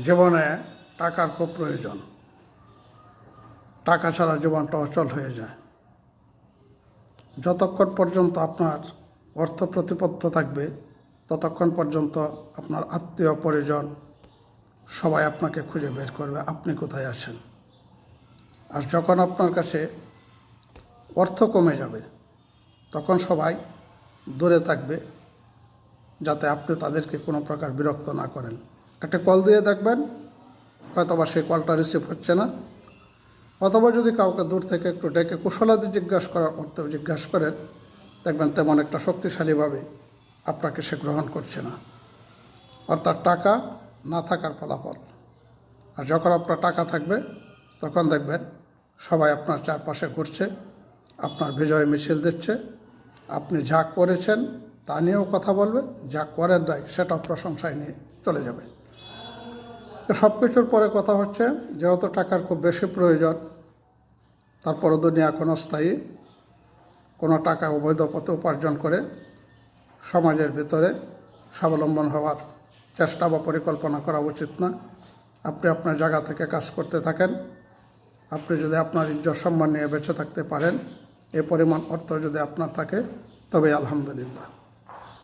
জীবনে টাকার খুব প্রয়োজন। টাকা ছাড়া জীবনটা অচল হয়ে যায়। যতক্ষণ পর্যন্ত আপনার অর্থ প্রতিপত্ত থাকবে ততক্ষণ পর্যন্ত আপনার আত্মীয় পরিজন সবাই আপনাকে খুঁজে বের করবে আপনি কোথায় আছেন। আর যখন আপনার কাছে অর্থ কমে যাবে তখন সবাই দূরে থাকবে, যাতে আপনি তাদেরকে কোনো প্রকার বিরক্ত না করেন। একটা কল দিয়ে দেখবেন, হয়তোবা সেই কলটা রিসিভ হচ্ছে না, অথবা যদি কাউকে দূর থেকে একটু ডেকে কুশলাদি জিজ্ঞাসা করার অর্থ জিজ্ঞাসা করেন, দেখবেন তেমন একটা শক্তিশালীভাবে আপনাকে সে গ্রহণ করছে না। অর্থাৎ টাকা না থাকার ফলাফল। আর যখন আপনার টাকা থাকবে তখন দেখবেন সবাই আপনার চারপাশে ঘুরছে, আপনার বিজয় মিছিল দিচ্ছে, আপনি যা করেছেন তা নিয়েও কথা বলবে, যা করেন নাই সেটাও প্রশংসায় নিয়ে চলে যাবে। তো সব কিছুর পরে কথা হচ্ছে, যেহেতু টাকার খুব বেশি প্রয়োজন, তারপরে দুনিয়া কোনো স্থায়ী, কোনো টাকা অবৈধ পথে উপার্জন করে সমাজের ভিতরে স্বাবলম্বন হওয়ার চেষ্টা বা পরিকল্পনা করা উচিত না। আপনি আপনার জায়গা থেকে কাজ করতে থাকেন। আপনি যদি আপনার ইজ্জত সম্মান নিয়ে বেঁচে থাকতে পারেন, এ পরিমাণ অর্থ যদি আপনার থাকে, তবে আলহামদুলিল্লাহ।